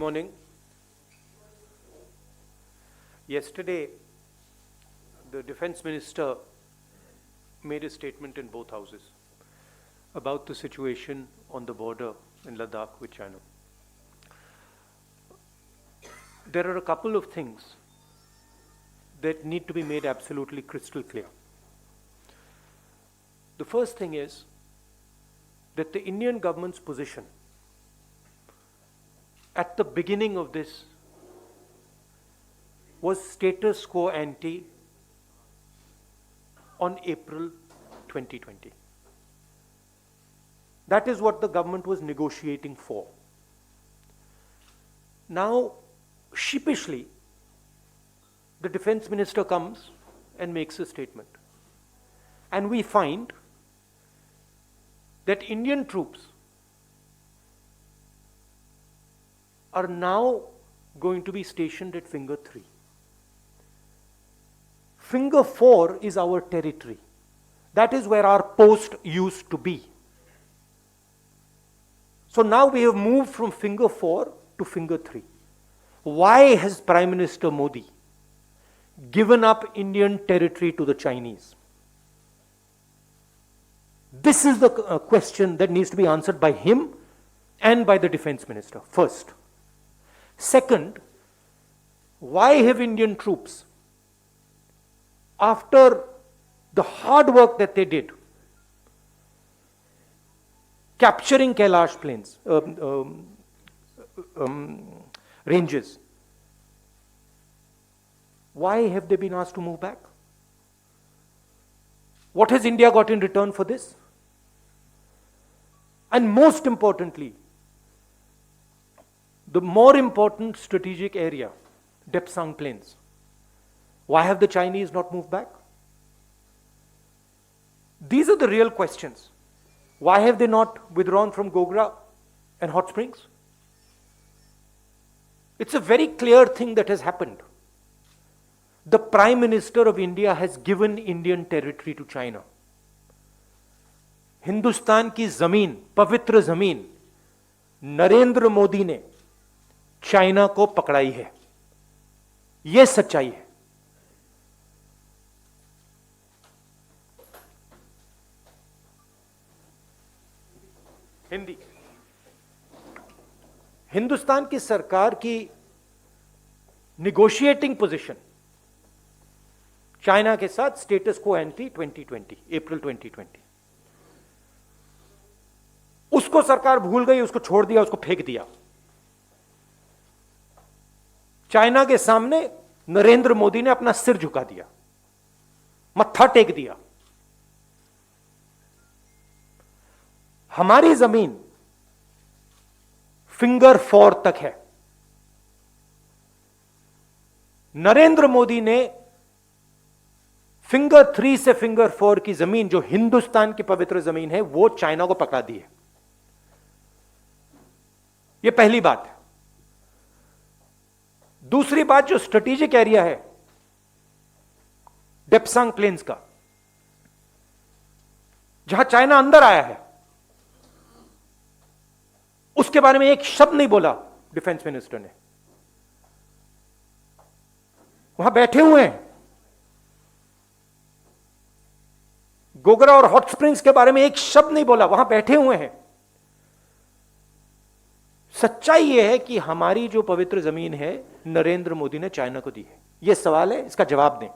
morning. Yesterday, the Defense Minister made a statement in both houses about the situation on the border in Ladakh with China. There are a couple of things that need to be made absolutely crystal clear. The first thing is that the Indian government's position at the beginning of this was status quo ante on April 2020. That is what the government was negotiating for. Now, sheepishly, the defense minister comes and makes a statement. And we find that Indian troops are now going to be stationed at Finger 3. Finger 4 is our territory. That is where our post used to be. So now we have moved from Finger 4 to Finger 3. Why has Prime Minister Modi given up Indian territory to the Chinese? This is the question that needs to be answered by him and by the defense minister, first. Second, why have Indian troops, after the hard work that they did, capturing Kailash plains, ranges, why have they been asked to move back? What has India got in return for this? And most importantly, the more important strategic area, Depsang Plains. Why have the Chinese not moved back? These are the real questions. Why have they not withdrawn from Gogra and Hot Springs? It's a very clear thing that has happened. The Prime Minister of India has given Indian territory to China. Hindustan की जमीन, पवित्र जमीन, नरेंद्र मोदी ने China को पकड़ाई है. यह सच्चाई है. हिंदी. हिंदुस्तान की सरकार की निगोशिएटिंग पोजीशन चाइना के साथ स्टेटस को एंटी 2020, अप्रैल 2020. उसको सरकार भूल गई, उसको छोड़ दिया, उसको फेंक दिया. चाइना के सामने नरेंद्र मोदी ने अपना सिर झुका दिया, मत्था टेक दिया. हमारी जमीन फिंगर 4 तक है. नरेंद्र मोदी ने फिंगर 3 से फिंगर 4 की जमीन, जो हिंदुस्तान की पवित्र जमीन है, वो चाइना को पकड़ा दी है. यह पहली बात है. दूसरी बात, जो स्ट्रेटेजिक एरिया है डेप्सांग प्लेन्स का, जहां चाइना अंदर आया है, उसके बारे में एक शब्द नहीं बोला डिफेंस मिनिस्टर ने. वहां बैठे हुए हैं. गोगरा और हॉट स्प्रिंग्स के बारे में एक शब्द नहीं बोला, वहां बैठे हुए हैं. सच्चाई यह है कि हमारी जो पवित्र जमीन है, नरेंद्र मोदी ने चाइना को दी है. यह सवाल है, इसका जवाब दें.